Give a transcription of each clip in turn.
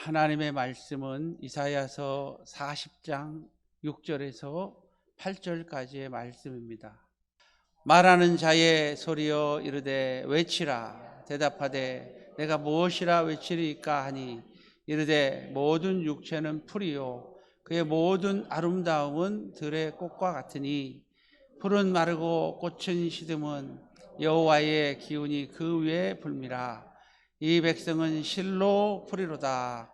하나님의 말씀은 이사야서 40장 6절에서 8절까지의 말씀입니다. 말하는 자의 소리여 이르되 외치라. 대답하되 내가 무엇이라 외치리까 하니 이르되 모든 육체는 풀이요 그의 모든 아름다움은 들의 꽃과 같으니 풀은 마르고 꽃은 시듬은 여호와의 기운이 그 위에 불미라. 이 백성은 실로 풀이로다.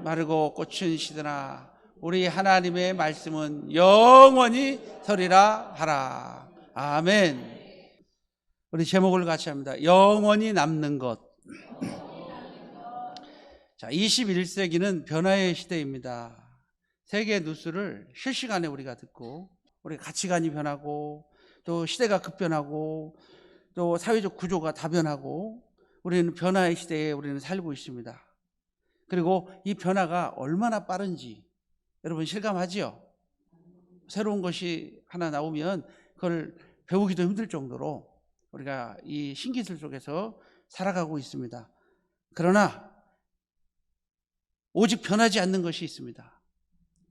마르고 꽃은 시드나 우리 하나님의 말씀은 영원히 서리라 하라. 아멘. 우리 제목을 같이 합니다. 영원히 남는 것. 자, 21세기는 변화의 시대입니다. 세계 뉴스를 실시간에 우리가 듣고 우리 가치관이 변하고 또 시대가 급변하고 또 사회적 구조가 다 변하고 우리는 변화의 시대에 우리는 살고 있습니다. 그리고 이 변화가 얼마나 빠른지 여러분 실감하지요? 새로운 것이 하나 나오면 그걸 배우기도 힘들 정도로 우리가 이 신기술 속에서 살아가고 있습니다. 그러나 오직 변하지 않는 것이 있습니다.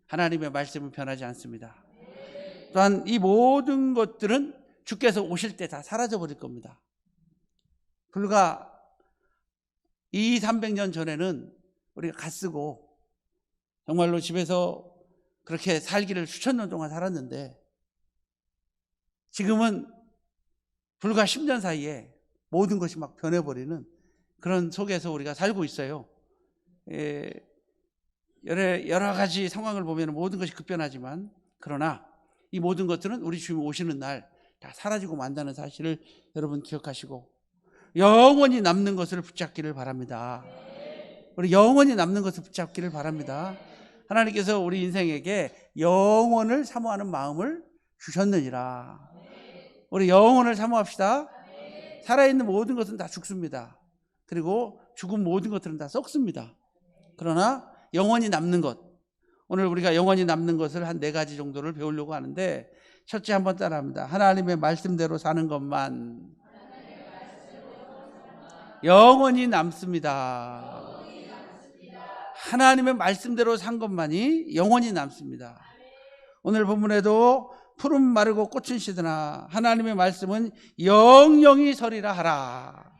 하나님의 말씀은 변하지 않습니다. 또한 이 모든 것들은 주께서 오실 때 다 사라져 버릴 겁니다. 불과 200~300년 전에는 우리가 갓쓰고 정말로 집에서 그렇게 살기를 수천 년 동안 살았는데 지금은 불과 10년 사이에 모든 것이 막 변해버리는 그런 속에서 우리가 살고 있어요. 여러 가지 상황을 보면 모든 것이 급변하지만 그러나 이 모든 것들은 우리 주님 오시는 날 다 사라지고 만다는 사실을 여러분 기억하시고 영원히 남는 것을 붙잡기를 바랍니다. 우리 영원히 남는 것을 붙잡기를 바랍니다. 하나님께서 우리 인생에게 영원을 사모하는 마음을 주셨느니라. 우리 영원을 사모합시다. 살아있는 모든 것은 다 죽습니다. 그리고 죽은 모든 것들은 다 썩습니다. 그러나 영원히 남는 것, 오늘 우리가 영원히 남는 것을 한 4가지 정도를 배우려고 하는데 첫째 한번 따라합니다. 하나님의 말씀대로 사는 것만 영원히 남습니다. 하나님의 말씀대로 산 것만이 영원히 남습니다. 오늘 본문에도 푸른 마르고 꽃은 시드나 하나님의 말씀은 영영이 서리라 하라.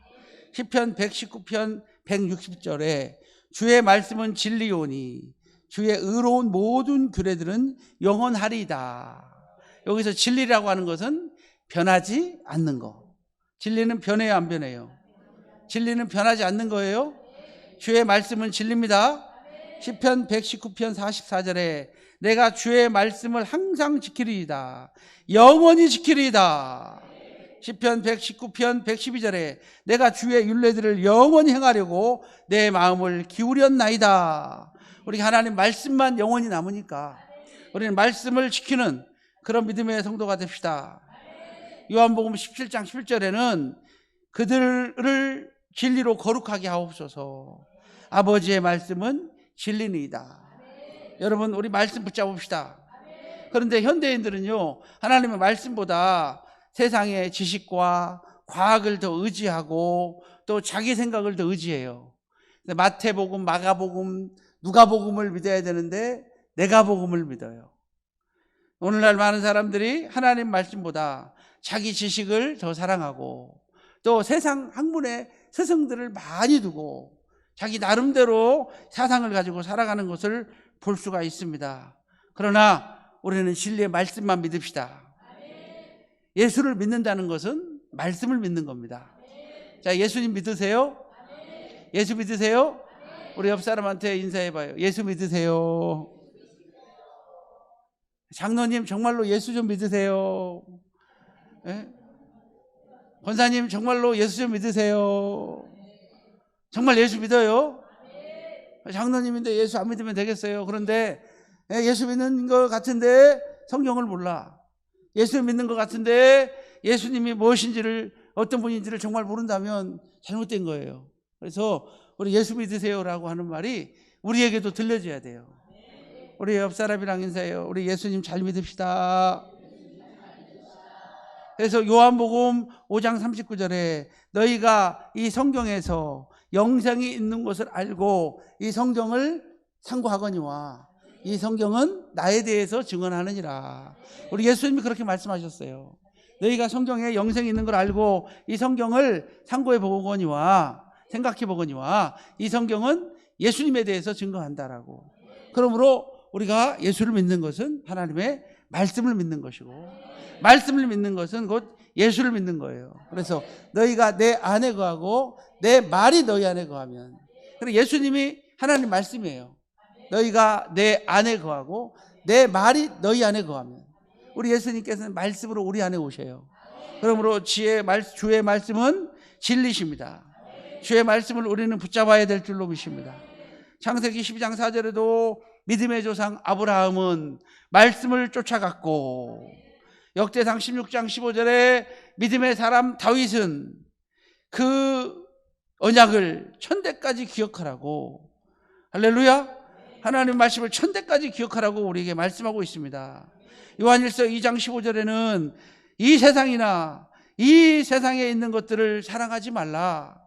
시편 119편 160절에 주의 말씀은 진리오니 주의 의로운 모든 규례들은 영원하리이다. 여기서 진리라고 하는 것은 변하지 않는 거. 진리는 변해요, 안 변해요? 진리는 변하지 않는 거예요. 주의 말씀은 진리입니다. 시편 119편 44절에 내가 주의 말씀을 항상 지키리이다. 영원히 지키리이다. 시편 119편 112절에 내가 주의 율례들을 영원히 행하려고 내 마음을 기울였나이다. 우리 하나님 말씀만 영원히 남으니까 우리는 말씀을 지키는 그런 믿음의 성도가 됩시다. 요한복음 17장 11절에는 그들을 진리로 거룩하게 하옵소서. 아버지의 말씀은 진리니이다. 여러분 우리 말씀 붙잡읍시다. 그런데 현대인들은요 하나님의 말씀보다 세상의 지식과 과학을 더 의지하고 또 자기 생각을 더 의지해요. 마태복음, 마가복음, 누가복음을 믿어야 되는데 내가복음을 믿어요. 오늘날 많은 사람들이 하나님 말씀보다 자기 지식을 더 사랑하고 또 세상 학문의 스승들을 많이 두고 자기 나름대로 사상을 가지고 살아가는 것을 볼 수가 있습니다. 그러나 우리는 진리의 말씀만 믿읍시다. 예수를 믿는다는 것은 말씀을 믿는 겁니다. 자, 예수님 믿으세요? 예수 믿으세요? 우리 옆 사람한테 인사해봐요. 예수 믿으세요? 장로님 정말로 예수 좀 믿으세요? 예? 권사님 정말로 예수 좀 믿으세요? 정말 예수 믿어요? 장로님인데 예수 안 믿으면 되겠어요? 그런데 예수 믿는 것 같은데 성경을 몰라. 예수 믿는 것 같은데 예수님이 무엇인지를 어떤 분인지를 정말 모른다면 잘못된 거예요. 그래서 우리 예수 믿으세요라고 하는 말이 우리에게도 들려줘야 돼요. 우리 옆 사람이랑 인사해요. 우리 예수님 잘 믿읍시다. 그래서 요한복음 5장 39절에 너희가 이 성경에서 영생이 있는 것을 알고 이 성경을 상고하거니와 이 성경은 나에 대해서 증언하느니라. 우리 예수님이 그렇게 말씀하셨어요. 너희가 성경에 영생이 있는 걸 알고 이 성경을 상고해 보거니와 생각해 보거니와 이 성경은 예수님에 대해서 증거한다라고. 그러므로 우리가 예수를 믿는 것은 하나님의 말씀을 믿는 것이고, 말씀을 믿는 것은 곧 예수를 믿는 거예요. 그래서 너희가 내 안에 거하고 내 말이 너희 안에 거하면, 그리고 예수님이 하나님 말씀이에요. 너희가 내 안에 거하고 내 말이 너희 안에 거하면, 우리 예수님께서는 말씀으로 우리 안에 오셔요. 그러므로 주의 말씀은 진리십니다. 주의 말씀을 우리는 붙잡아야 될 줄로 믿습니다. 창세기 12장 4절에도 믿음의 조상 아브라함은 말씀을 쫓아갔고, 역대상 16장 15절에 믿음의 사람 다윗은 그 언약을 천대까지 기억하라고, 할렐루야, 하나님 말씀을 천대까지 기억하라고 우리에게 말씀하고 있습니다. 요한일서 2장 15절에는 이 세상이나 이 세상에 있는 것들을 사랑하지 말라.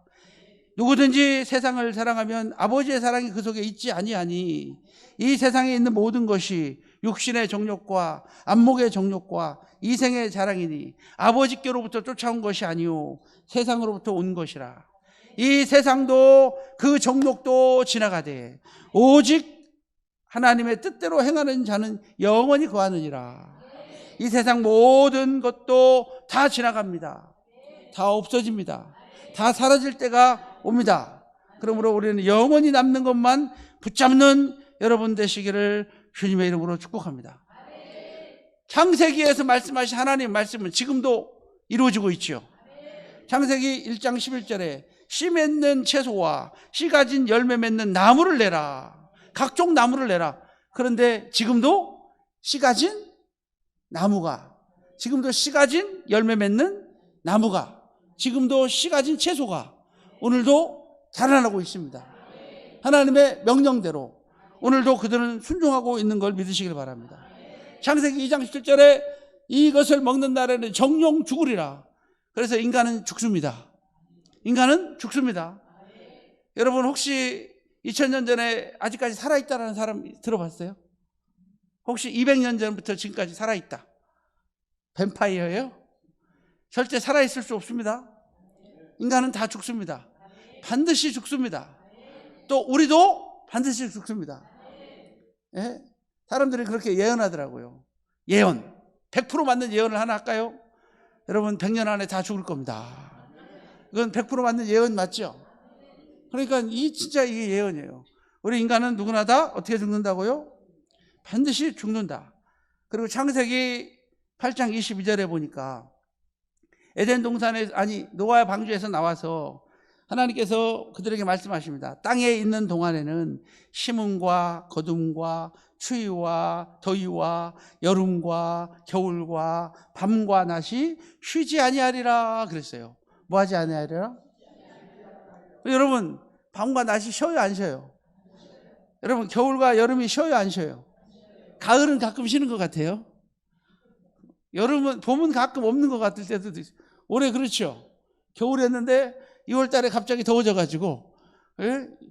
누구든지 세상을 사랑하면 아버지의 사랑이 그 속에 있지 아니하니, 이 세상에 있는 모든 것이 육신의 정욕과 안목의 정욕과 이생의 자랑이니 아버지께로부터 쫓아온 것이 아니요 세상으로부터 온 것이라. 이 세상도 그 정욕도 지나가되 오직 하나님의 뜻대로 행하는 자는 영원히 거하느니라. 이 세상 모든 것도 다 지나갑니다. 다 없어집니다. 다 사라질 때가 옵니다. 그러므로 우리는 영원히 남는 것만 붙잡는 여러분 되시기를 주님의 이름으로 축복합니다. 창세기에서 말씀하신 하나님의 말씀은 지금도 이루어지고 있죠. 창세기 1장 11절에 씨 맺는 채소와 씨 가진 열매 맺는 나무를 내라. 각종 나무를 내라. 그런데 지금도 씨 가진 나무가, 지금도 씨 가진 열매 맺는 나무가, 지금도 씨 가진 채소가 오늘도 자라나고 있습니다. 하나님의 명령대로 오늘도 그들은 순종하고 있는 걸 믿으시길 바랍니다. 창세기 2장 17절에 이것을 먹는 날에는 정령 죽으리라. 그래서 인간은 죽습니다. 인간은 죽습니다. 여러분 혹시 2000년 전에 아직까지 살아있다는 사람 들어봤어요? 혹시 200년 전부터 지금까지 살아있다, 뱀파이어예요? 절대 살아있을 수 없습니다. 인간은 다 죽습니다. 반드시 죽습니다. 또 우리도 반드시 죽습니다. 예? 사람들이 그렇게 예언하더라고요. 예언, 100% 맞는 예언을 하나 할까요? 여러분 100년 안에 다 죽을 겁니다. 이건 100% 맞는 예언 맞죠? 그러니까 진짜 이게 예언이에요. 우리 인간은 누구나 다 어떻게 죽는다고요? 반드시 죽는다. 그리고 창세기 8장 22절에 보니까 에덴 동산에, 노아의 방주에서 나와서 하나님께서 그들에게 말씀하십니다. 땅에 있는 동안에는 심음과 거둠과 추위와 더위와 여름과 겨울과 밤과 낮이 쉬지 아니하리라 그랬어요. 뭐 하지 아니하리라? 여러분 밤과 낮이 쉬어요 안 쉬어요? 여러분 겨울과 여름이 쉬어요 안 쉬어요? 가을은 가끔 쉬는 것 같아요. 봄은 가끔 없는 것 같을 때도 있어요. 올해 그렇죠. 겨울이었는데 2월 달에 갑자기 더워져가지고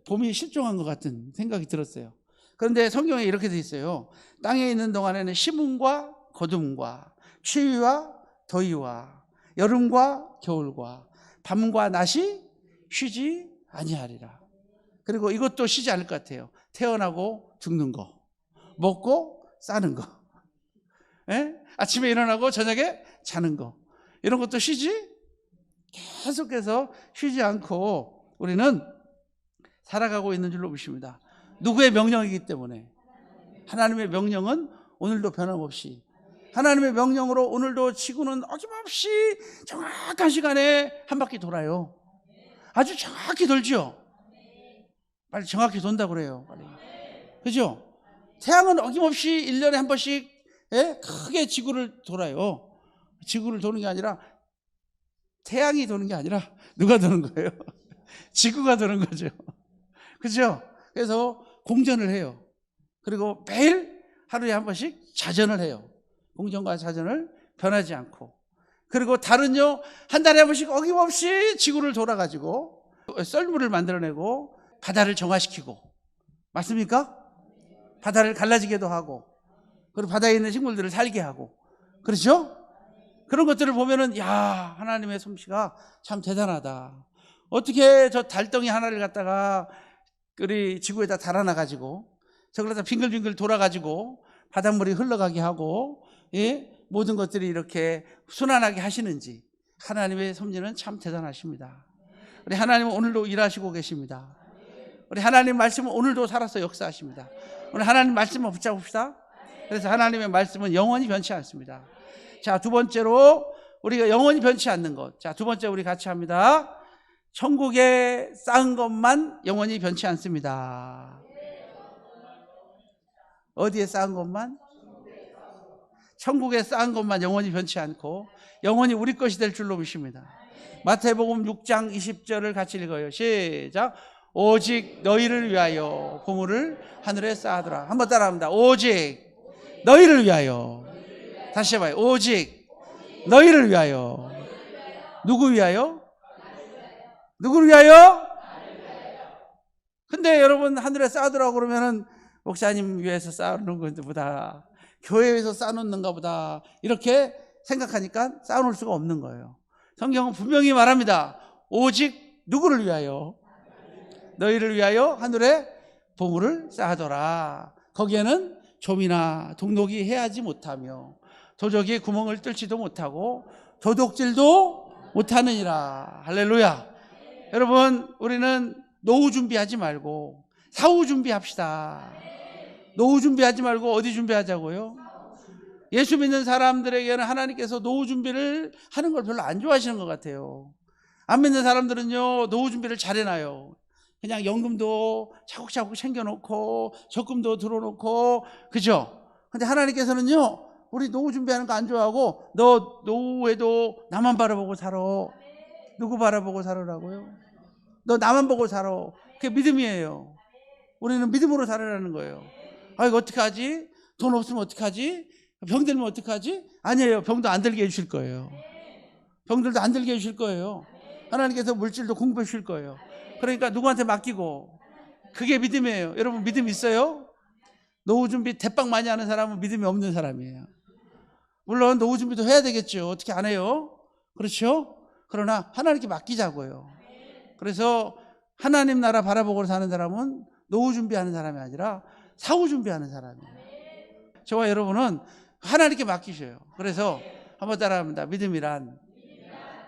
봄이 실종한 것 같은 생각이 들었어요. 그런데 성경에 이렇게 돼 있어요. 땅에 있는 동안에는 심음과 거둠과 추위와 더위와 여름과 겨울과 밤과 낮이 쉬지 아니하리라. 그리고 이것도 쉬지 않을 것 같아요. 태어나고 죽는 거, 먹고 싸는 거, 아침에 일어나고 저녁에 자는 거, 이런 것도 쉬지, 계속해서 쉬지 않고 우리는 살아가고 있는 줄로 믿습니다. 누구의 명령이기 때문에? 하나님의 명령은 오늘도 변함없이, 하나님의 명령으로 오늘도 지구는 어김없이 정확한 시간에 한 바퀴 돌아요. 아주 정확히 돌죠. 빨리 정확히 돈다고 그래요. 빨리. 그죠? 태양은 어김없이 1년에 한 번씩 크게 지구를 돌아요. 지구를 도는 게 아니라, 태양이 도는 게 아니라 누가 도는 거예요? 지구가 도는 거죠. 그죠? 그래서 공전을 해요. 그리고 매일 하루에 한 번씩 자전을 해요. 공전과 자전을 변하지 않고. 그리고 달은요, 한 달에 한 번씩 어김없이 지구를 돌아가지고 썰물을 만들어내고 바다를 정화시키고, 맞습니까? 바다를 갈라지게도 하고, 그리고 바다에 있는 식물들을 살게 하고, 그렇죠? 그런 것들을 보면은 야, 하나님의 솜씨가 참 대단하다. 어떻게 저 달덩이 하나를 갖다가 우리 지구에다 달아놔 가지고 저걸 다 빙글빙글 돌아 가지고 바닷물이 흘러가게 하고, 예? 모든 것들이 이렇게 순환하게 하시는지, 하나님의 섭리는 참 대단하십니다. 우리 하나님은 오늘도 일하시고 계십니다. 우리 하나님 말씀은 오늘도 살아서 역사하십니다. 오늘 하나님 말씀을 붙잡읍시다. 그래서 하나님의 말씀은 영원히 변치 않습니다. 자, 두 번째로 우리가 영원히 변치 않는 것. 자, 두 번째 우리 같이 합니다. 천국에 쌓은 것만 영원히 변치 않습니다. 어디에 쌓은 것만? 천국에 쌓은 것만 영원히 변치 않고 영원히 우리 것이 될 줄로 믿습니다. 마태복음 6장 20절을 같이 읽어요. 시작. 오직 너희를 위하여 보물을 하늘에 쌓아두라. 한번 따라합니다. 오직 너희를 위하여. 다시 해봐요. 오직 너희를 위하여. 누구 위하여? 누구를 위하여? 근데 여러분, 하늘에 쌓아두라고 그러면은 목사님 위해서 쌓아놓는 건데 보다, 교회에서 쌓아놓는가 보다, 이렇게 생각하니까 쌓아놓을 수가 없는 거예요. 성경은 분명히 말합니다. 오직 누구를 위하여? 너희를 위하여 하늘에 보물을 쌓아둬라. 거기에는 좀이나 동록이 해하지 못하며 도적이 구멍을 뚫지도 못하고 도둑질도 못하느니라. 할렐루야. 여러분, 우리는 노후 준비하지 말고 사후 준비합시다. 노후 준비하지 말고 어디 준비하자고요? 예수 믿는 사람들에게는 하나님께서 노후 준비를 하는 걸 별로 안 좋아하시는 것 같아요. 안 믿는 사람들은요, 노후 준비를 잘 해놔요. 그냥 연금도 차곡차곡 챙겨놓고 적금도 들어놓고, 그죠? 근데 하나님께서는요, 우리 노후 준비하는 거 안 좋아하고, 너 노후에도 나만 바라보고 살아. 누구 바라보고 살으라고요? 너 나만 보고 살아. 그게 믿음이에요. 우리는 믿음으로 살으라는 거예요. 아, 이거 어떡하지? 돈 없으면 어떡하지? 병 들면 어떡하지? 아니에요. 병도 안 들게 해주실 거예요. 병들도 안 들게 해주실 거예요. 하나님께서 물질도 공급해 주실 거예요. 그러니까 누구한테 맡기고, 그게 믿음이에요. 여러분, 믿음 있어요? 노후 준비 대빵 많이 하는 사람은 믿음이 없는 사람이에요. 물론 노후 준비도 해야 되겠죠. 어떻게 안 해요? 그렇죠? 그러나 하나님께 맡기자고요. 그래서 하나님 나라 바라보고 사는 사람은 노후 준비하는 사람이 아니라 사후 준비하는 사람이에요. 저와 여러분은 하나님께 맡기셔요. 그래서 한번 따라합니다. 믿음이란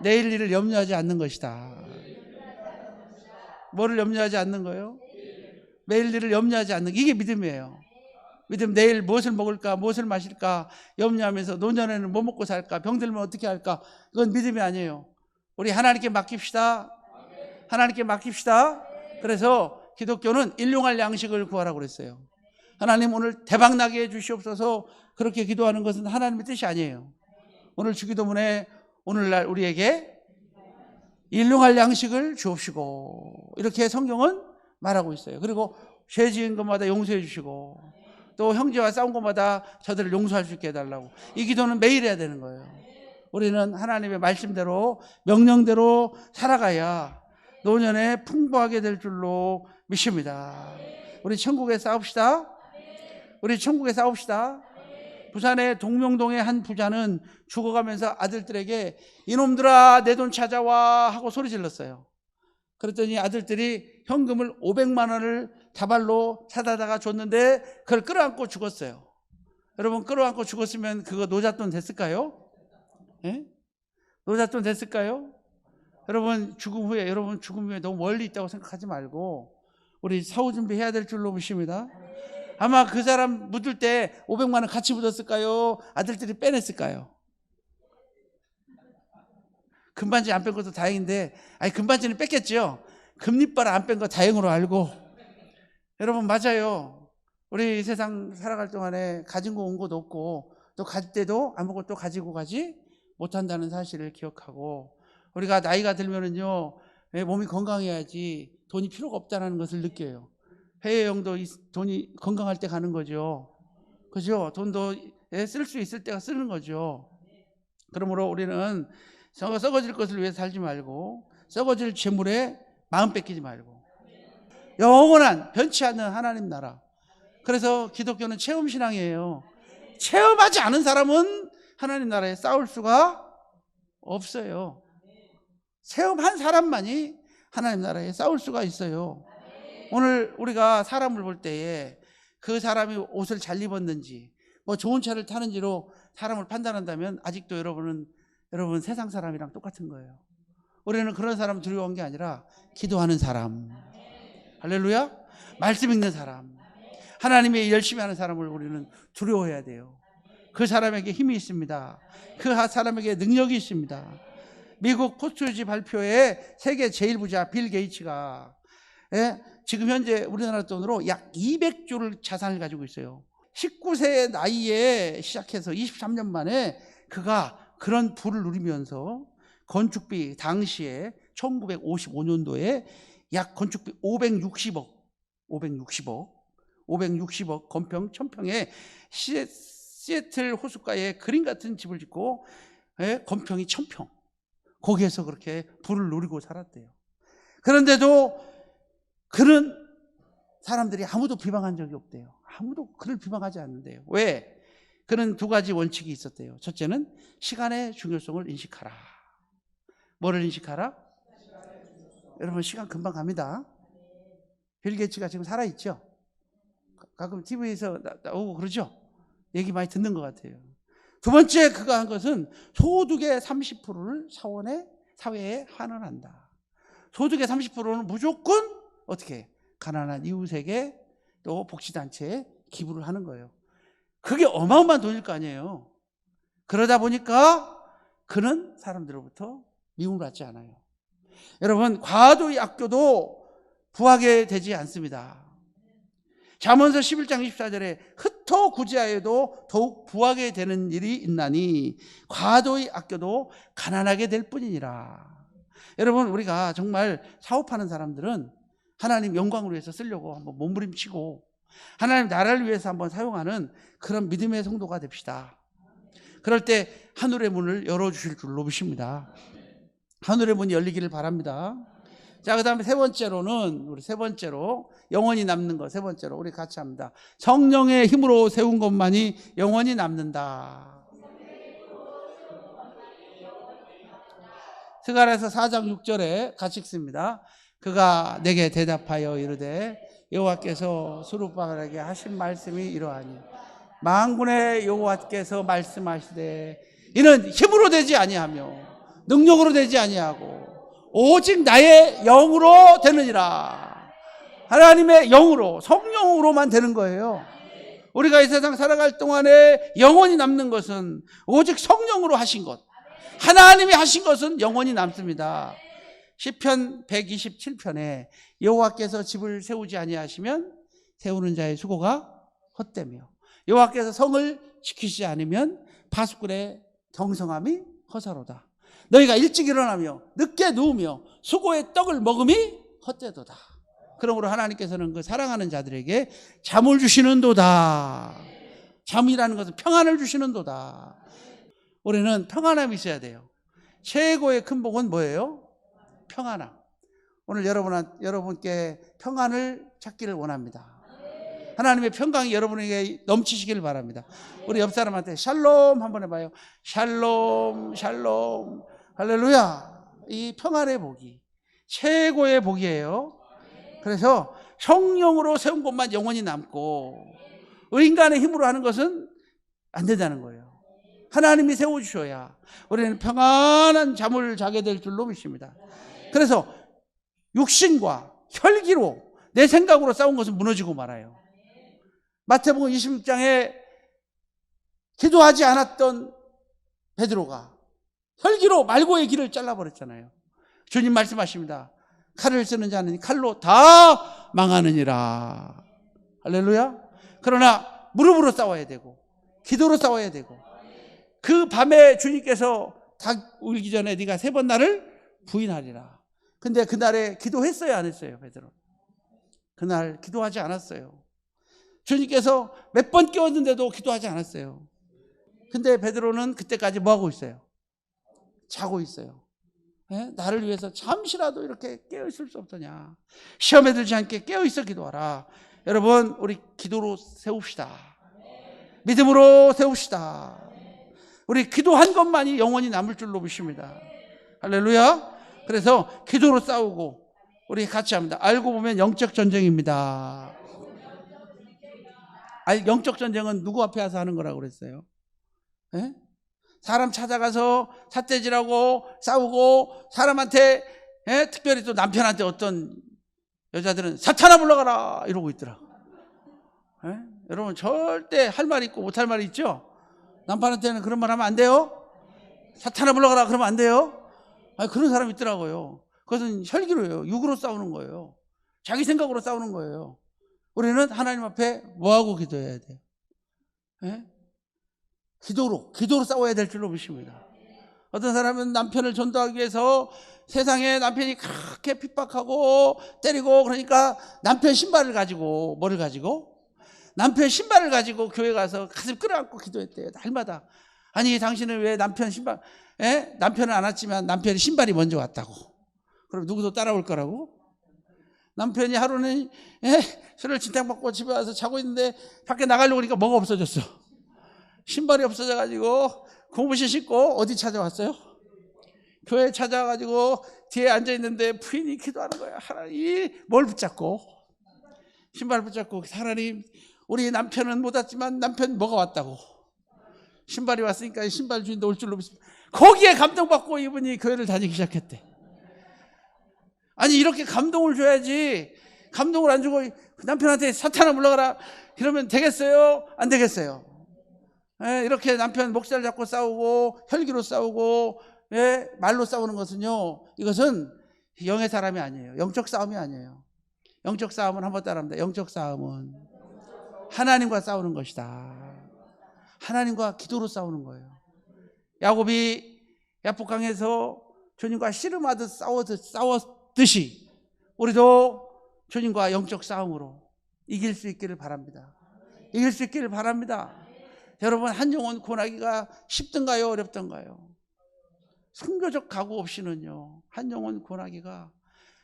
내일 일을 염려하지 않는 것이다. 뭐를 염려하지 않는 거예요? 내일 일을 염려하지 않는, 이게 믿음이에요. 믿음, 내일 무엇을 먹을까, 무엇을 마실까 염려하면서 노년에는 뭐 먹고 살까, 병들면 어떻게 할까, 그건 믿음이 아니에요. 우리 하나님께 맡깁시다. 하나님께 맡깁시다. 그래서 기독교는 일용할 양식을 구하라고 그랬어요. 하나님 오늘 대박나게 해주시옵소서, 그렇게 기도하는 것은 하나님의 뜻이 아니에요. 오늘 주기도문에 오늘날 우리에게 일용할 양식을 주옵시고, 이렇게 성경은 말하고 있어요. 그리고 죄 지은 것마다 용서해 주시고, 또 형제와 싸운 것마다 저들을 용서할 수 있게 해달라고. 이 기도는 매일 해야 되는 거예요. 우리는 하나님의 말씀대로, 명령대로 살아가야 노년에 풍부하게 될 줄로 믿습니다. 우리 천국에 싸웁시다. 우리 천국에 싸웁시다. 부산의 동명동의 한 부자는 죽어가면서 아들들에게 이놈들아 내 돈 찾아와 하고 소리 질렀어요. 그랬더니 아들들이 현금을 500만 원을 다발로 사다가 줬는데 그걸 끌어안고 죽었어요. 여러분, 끌어안고 죽었으면 그거 노잣돈 됐을까요? 예? 노잣돈 됐을까요? 여러분, 죽음 후에 너무 멀리 있다고 생각하지 말고 우리 사후 준비해야 될 줄로 믿습니다. 아마 그 사람 묻을 때 500만 원 같이 묻었을까요? 아들들이 빼냈을까요? 금반지 안 뺀 것도 다행인데, 아니 금반지는 뺐겠죠. 금리빨 안 뺀 거 다행으로 알고. 여러분, 맞아요. 우리 세상 살아갈 동안에 가진 거 온 것도 없고, 또 갈 때도 아무것도 가지고 가지 못한다는 사실을 기억하고, 우리가 나이가 들면은요, 몸이 건강해야지 돈이 필요가 없다는 것을 느껴요. 해외여행도 돈이 건강할 때 가는 거죠. 그죠? 돈도 쓸 수 있을 때가 쓰는 거죠. 그러므로 우리는 썩어질 것을 위해 살지 말고 썩어질 재물에 마음 뺏기지 말고. 영원한 변치 않는 하나님 나라. 그래서 기독교는 체험신앙이에요. 체험하지 않은 사람은 하나님 나라에 싸울 수가 없어요. 체험한 사람만이 하나님 나라에 싸울 수가 있어요. 오늘 우리가 사람을 볼 때에 그 사람이 옷을 잘 입었는지 뭐 좋은 차를 타는지로 사람을 판단한다면 아직도 여러분 세상 사람이랑 똑같은 거예요. 우리는 그런 사람 두려워한 게 아니라 기도하는 사람, 할렐루야, 말씀 읽는 사람, 하나님의 열심히 하는 사람을 우리는 두려워해야 돼요. 그 사람에게 힘이 있습니다. 그 사람에게 능력이 있습니다. 미국 포스트지 발표에 세계 제일 부자 빌 게이츠가 지금 현재 우리나라 돈으로 약 200조를 자산을 가지고 있어요. 19세의 나이에 시작해서 23년 만에 그가 그런 부를 누리면서 건축비 당시에 1955년도에 약 건축비 560억 건평 1000평에 시애틀 호숫가에 그림 같은 집을 짓고 건평이 1000평 거기에서 그렇게 부를 누리고 살았대요. 그런데도 그런 사람들이 아무도 비방한 적이 없대요. 아무도 그를 비방하지 않는데요. 왜? 그는 두 가지 원칙이 있었대요. 첫째는 시간의 중요성을 인식하라. 뭐를 인식하라? 여러분 시간 금방 갑니다. 빌 게이츠가 지금 살아있죠? 가끔 TV에서 나오고 그러죠? 얘기 많이 듣는 것 같아요. 두 번째 그가 한 것은 소득의 30%를 사회에 환원한다. 소득의 30%는 무조건 어떻게 해? 가난한 이웃에게 또 복지단체에 기부를 하는 거예요. 그게 어마어마한 돈일 거 아니에요. 그러다 보니까 그는 사람들로부터 미움을 받지 않아요. 여러분 과도의 악교도 부하게 되지 않습니다. 잠언서 11장 24절에 흩어 구제하여도 더욱 부하게 되는 일이 있나니 과도의 아껴도 가난하게 될 뿐이니라. 여러분 우리가 정말 사업하는 사람들은 하나님 영광을 위해서 쓰려고 한번 몸부림치고 하나님 나라를 위해서 한번 사용하는 그런 믿음의 성도가 됩시다. 그럴 때 하늘의 문을 열어주실 줄로 믿습니다. 하늘의 문이 열리기를 바랍니다. 자, 그 다음에 세 번째로 영원히 남는 것, 세 번째로 우리 같이 합니다. 성령의 힘으로 세운 것만이 영원히 남는다. 스가랴서 4장 6절에 같이 읽습니다. 그가 내게 대답하여 이르되 여호와께서 스룹바벨에게 하신 말씀이 이러하니 만군의 여호와께서 말씀하시되 이는 힘으로 되지 아니하며 능력으로 되지 아니하고 오직 나의 영으로 되느니라. 하나님의 영으로, 성령으로만 되는 거예요. 우리가 이 세상 살아갈 동안에 영원히 남는 것은 오직 성령으로 하신 것, 하나님이 하신 것은 영원히 남습니다. 시편 127편에 여호와께서 집을 세우지 아니하시면 세우는 자의 수고가 헛되며 여호와께서 성을 지키시지 않으면 파수꾼의 경성함이 허사로다. 너희가 일찍 일어나며 늦게 누우며 수고의 떡을 먹음이 헛되도다. 그러므로 하나님께서는 그 사랑하는 자들에게 잠을 주시는도다. 잠이라는 것은 평안을 주시는도다. 우리는 평안함이 있어야 돼요. 최고의 큰 복은 뭐예요? 평안함. 오늘 여러분께 평안을 찾기를 원합니다. 하나님의 평강이 여러분에게 넘치시기를 바랍니다. 우리 옆 사람한테 샬롬 한번 해봐요. 샬롬, 샬롬. 할렐루야. 이 평안의 복이 최고의 복이에요. 그래서 성령으로 세운 것만 영원히 남고 인간의 힘으로 하는 것은 안 된다는 거예요. 하나님이 세워주셔야 우리는 평안한 잠을 자게 될 줄로 믿습니다. 그래서 육신과 혈기로 내 생각으로 싸운 것은 무너지고 말아요. 마태복음 26장에 기도하지 않았던 베드로가 혈기로 말고의 길을 잘라버렸잖아요. 주님 말씀하십니다. 칼을 쓰는 자는 칼로 다 망하느니라. 할렐루야. 그러나 무릎으로 싸워야 되고 기도로 싸워야 되고 그 밤에 주님께서 닭 울기 전에 네가 3번 나를 부인하리라. 근데 그날에 기도했어요, 안 했어요, 베드로? 그날 기도하지 않았어요. 주님께서 몇 번 깨웠는데도 기도하지 않았어요. 근데 베드로는 그때까지 뭐 하고 있어요? 자고 있어요. 나를 위해서 잠시라도 이렇게 깨어있을 수 없더냐. 시험에 들지 않게 깨어있어 기도하라. 여러분, 우리 기도로 세웁시다. 믿음으로 세웁시다. 우리 기도한 것만이 영원히 남을 줄로 믿습니다. 할렐루야. 그래서 기도로 싸우고 우리 같이 합니다. 알고 보면 영적 전쟁입니다. 영적 전쟁은 누구 앞에 와서 하는 거라고 그랬어요? 사람 찾아가서 삿대질하고 싸우고 사람한테, 특별히 또 남편한테 어떤 여자들은 사탄아 물러가라 이러고 있더라. 여러분, 절대 할 말 있고 못할 말이 있죠? 남편한테는 그런 말 하면 안 돼요? 사탄아 물러가라 그러면 안 돼요? 그런 사람이 있더라고요. 그것은 혈기로예요. 육으로 싸우는 거예요. 자기 생각으로 싸우는 거예요. 우리는 하나님 앞에 뭐하고 기도해야 돼요? 기도로 싸워야 될 줄로 믿습니다. 어떤 사람은 남편을 전도하기 위해서 세상에 남편이 그렇게 핍박하고 때리고 그러니까 남편 신발을 가지고, 뭐를 가지고? 남편 신발을 가지고 교회 가서 가슴 끌어안고 기도했대요. 날마다. 아니, 당신은 왜 남편 신발, 남편은 안 왔지만 남편이 신발이 먼저 왔다고. 그럼 누구도 따라올 거라고? 남편이 하루는 술을 진탕 먹고 집에 와서 자고 있는데 밖에 나가려고 하니까 뭐가 없어졌어. 신발이 없어져가지고 고무신 신고 어디 찾아왔어요? 교회 찾아와가지고 뒤에 앉아있는데 부인이 기도하는 거야. 하나님, 뭘 붙잡고? 신발 붙잡고, 하나님, 우리 남편은 못 왔지만 남편 뭐가 왔다고? 신발이 왔으니까 신발 주인도 올 줄로 믿습니다. 거기에 감동받고 이분이 교회를 다니기 시작했대. 아니, 이렇게 감동을 줘야지. 감동을 안 주고 남편한테 사탄아 물러가라 이러면 되겠어요? 안 되겠어요? 이렇게 남편 목살 잡고 싸우고 혈기로 싸우고 말로 싸우는 것은요, 이것은 영의 사람이 아니에요. 영적 싸움이 아니에요. 영적 싸움은 한번 따라합니다. 영적 싸움은 하나님과 싸우는 것이다. 하나님과 기도로 싸우는 거예요. 야곱이 야복강에서 주님과 씨름하듯 싸웠듯이 우리도 주님과 영적 싸움으로 이길 수 있기를 바랍니다. 이길 수 있기를 바랍니다. 여러분, 한 영혼 구원하기가 쉽던가요? 어렵던가요? 선교적 각오 없이는요, 한 영혼 구원하기가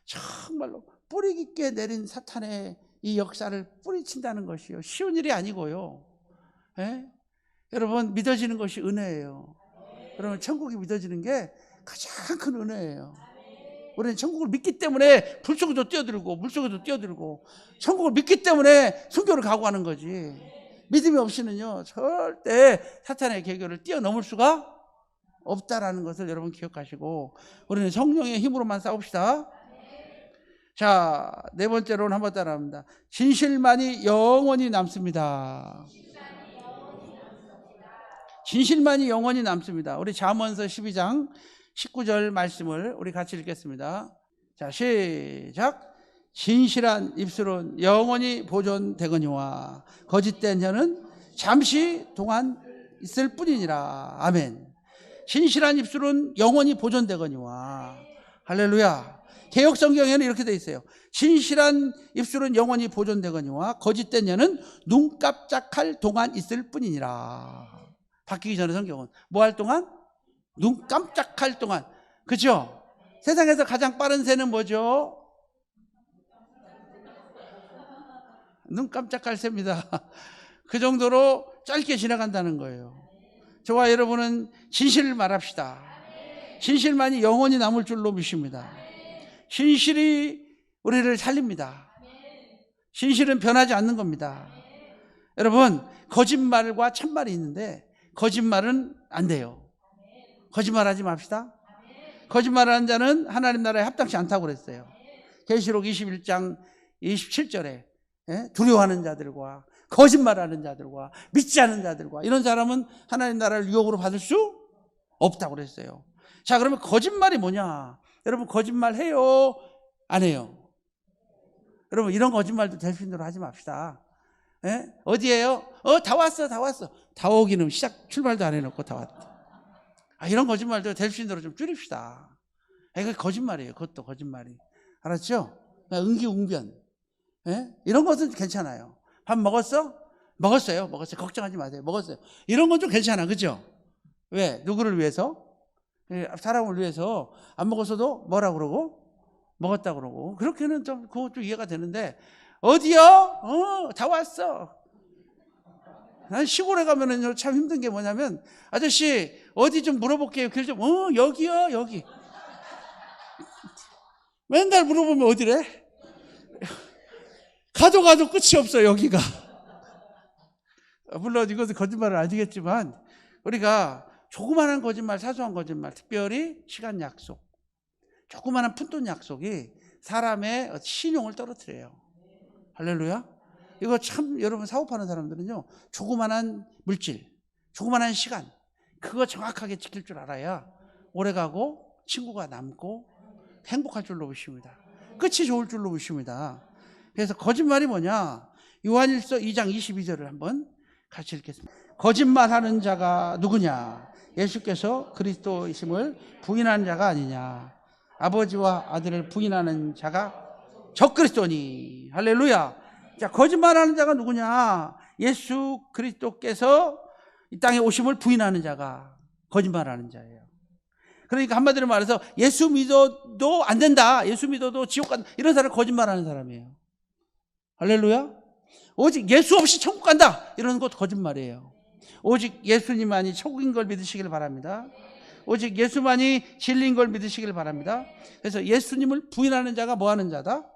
정말로 뿌리 깊게 내린 사탄의 이 역사를 뿌리친다는 것이요, 쉬운 일이 아니고요. 여러분, 믿어지는 것이 은혜예요. 여러분, 천국이 믿어지는 게 가장 큰 은혜예요. 우리는 천국을 믿기 때문에 불 속에도 뛰어들고 물 속에도 뛰어들고 천국을 믿기 때문에 선교를 각오하는 거지. 믿음이 없이는요, 절대 사탄의 계교를 뛰어넘을 수가 없다라는 것을 여러분 기억하시고, 우리는 성령의 힘으로만 싸웁시다. 자, 네 번째로는 한번 따라합니다. 진실만이 영원히 남습니다. 진실만이 영원히 남습니다. 우리 잠언서 12장 19절 말씀을 우리 같이 읽겠습니다. 자, 시작. 진실한 입술은 영원히 보존되거니와 거짓된 혀는 잠시 동안 있을 뿐이니라. 아멘. 진실한 입술은 영원히 보존되거니와. 할렐루야. 개역 성경에는 이렇게 되어 있어요. 진실한 입술은 영원히 보존되거니와 거짓된 혀는 눈 깜짝할 동안 있을 뿐이니라. 바뀌기 전에 성경은 뭐 할 동안? 눈 깜짝할 동안. 그렇죠? 세상에서 가장 빠른 새는 뭐죠? 눈 깜짝할 새입니다. 그 정도로 짧게 지나간다는 거예요. 저와 여러분은 진실을 말합시다. 진실만이 영원히 남을 줄로 믿습니다. 진실이 우리를 살립니다. 진실은 변하지 않는 겁니다. 여러분, 거짓말과 참말이 있는데 거짓말은 안 돼요. 거짓말하지 맙시다. 거짓말하는 자는 하나님 나라에 합당치 않다고 그랬어요. 계시록 21장 27절에 두려워하는 자들과 거짓말하는 자들과 믿지 않는 자들과 이런 사람은 하나님 나라를 유혹으로 받을 수 없다고 그랬어요. 자, 그러면 거짓말이 뭐냐? 여러분, 거짓말 해요? 안 해요? 여러분, 이런 거짓말도 델핀으로 하지 맙시다. 어디에요? 다 왔어. 다 오기는 출발도 안 해놓고 다 왔다. 이런 거짓말도 델핀으로 좀 줄입시다. 이거 거짓말이에요. 그것도 거짓말이. 알았죠? 응기응변. 이런 것은 괜찮아요. 밥 먹었어? 먹었어요. 걱정하지 마세요. 먹었어요. 이런 건 좀 괜찮아. 그죠? 왜? 누구를 위해서? 사람을 위해서 안 먹었어도 뭐라 그러고 먹었다 그러고 그렇게는 좀 그것도 이해가 되는데 어디요? 다 왔어. 난 시골에 가면은 참 힘든 게 뭐냐면 아저씨 어디 좀 물어볼게요. 길 좀 여기요 여기. 맨날 물어보면 어디래? 가도 끝이 없어 여기가. 물론 이것은 거짓말은 아니겠지만 우리가 조그마한 거짓말, 사소한 거짓말, 특별히 시간 약속, 조그마한 푼돈 약속이 사람의 신용을 떨어뜨려요. 할렐루야. 이거 참 여러분 사업하는 사람들은요 조그마한 물질, 조그마한 시간 그거 정확하게 지킬 줄 알아야 오래가고 친구가 남고 행복할 줄로 보십니다. 끝이 좋을 줄로 보십니다. 그래서 거짓말이 뭐냐? 요한일서 2장 22절을 한번 같이 읽겠습니다. 거짓말하는 자가 누구냐? 예수께서 그리스도이심을 부인하는 자가 아니냐? 아버지와 아들을 부인하는 자가 적그리스도니. 할렐루야. 자, 거짓말하는 자가 누구냐? 예수 그리스도께서 이 땅에 오심을 부인하는 자가 거짓말하는 자예요. 그러니까 한마디로 말해서 예수 믿어도 안 된다, 예수 믿어도 지옥 간다, 이런 사람은 거짓말하는 사람이에요. 할렐루야. 오직 예수 없이 천국 간다, 이런 것도 거짓말이에요. 오직 예수님만이 천국인 걸 믿으시길 바랍니다. 오직 예수만이 진리인 걸 믿으시길 바랍니다. 그래서 예수님을 부인하는 자가 뭐 하는 자다?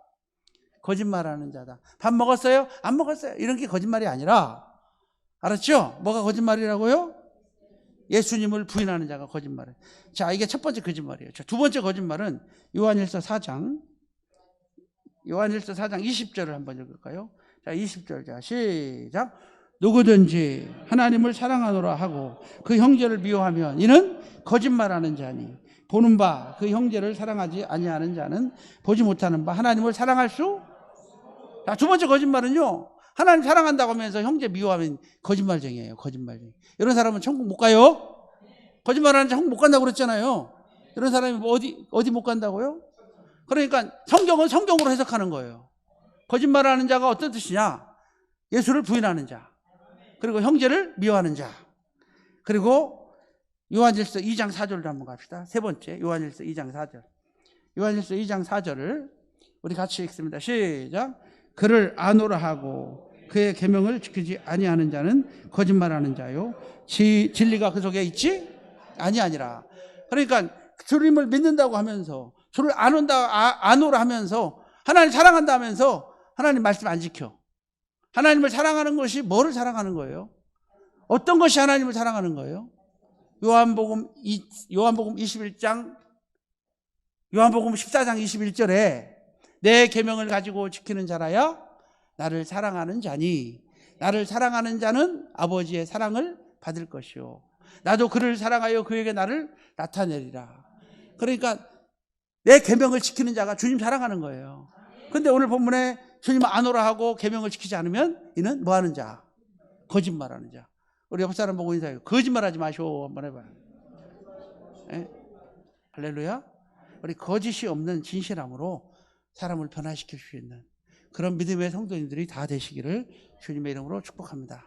거짓말하는 자다. 밥 먹었어요? 안 먹었어요. 이런 게 거짓말이 아니라, 알았죠? 뭐가 거짓말이라고요? 예수님을 부인하는 자가 거짓말이에요. 자, 이게 첫 번째 거짓말이에요. 자, 두 번째 거짓말은 요한일서 4장 20절을 한번 읽을까요? 자, 20절. 자, 시작. 누구든지 하나님을 사랑하노라 하고 그 형제를 미워하면 이는 거짓말하는 자니 보는 바 그 형제를 사랑하지 아니하는 자는 보지 못하는 바 하나님을 사랑할 수. 자, 두 번째 거짓말은요, 하나님 사랑한다고 하면서 형제 미워하면 거짓말쟁이에요. 거짓말쟁이. 이런 사람은 천국 못 가요. 거짓말하는 자 천국 못 간다고 그랬잖아요. 이런 사람이 뭐 어디 못 간다고요? 그러니까 성경은 성경으로 해석하는 거예요. 거짓말하는 자가 어떤 뜻이냐? 예수를 부인하는 자, 그리고 형제를 미워하는 자, 그리고 요한일서 2장 4절로 한번 갑시다. 세 번째, 요한일서 2장 4절. 요한일서 2장 4절을 우리 같이 읽습니다. 시작. 그를 아노라 하고 그의 계명을 지키지 아니하는 자는 거짓말하는 자요 진리가 그 속에 있지 아니하니라. 그러니까 주님을 믿는다고 하면서 주를 아노라 하면서 하나님 사랑한다 하면서 하나님 말씀 안 지켜. 하나님을 사랑하는 것이 뭐를 사랑하는 거예요? 어떤 것이 하나님을 사랑하는 거예요? 요한복음 14장 21절에 내 계명을 가지고 지키는 자라야 나를 사랑하는 자니 나를 사랑하는 자는 아버지의 사랑을 받을 것이요 나도 그를 사랑하여 그에게 나를 나타내리라. 그러니까 내 계명을 지키는 자가 주님 사랑하는 거예요. 근데 오늘 본문에 주님 아노라 하고 계명을 지키지 않으면 이는 뭐 하는 자? 거짓말하는 자. 우리 옆 사람 보고 인사해요. 거짓말하지 마시오. 한번 해봐요. 예? 할렐루야. 우리 거짓이 없는 진실함으로 사람을 변화시킬 수 있는 그런 믿음의 성도님들이 다 되시기를 주님의 이름으로 축복합니다.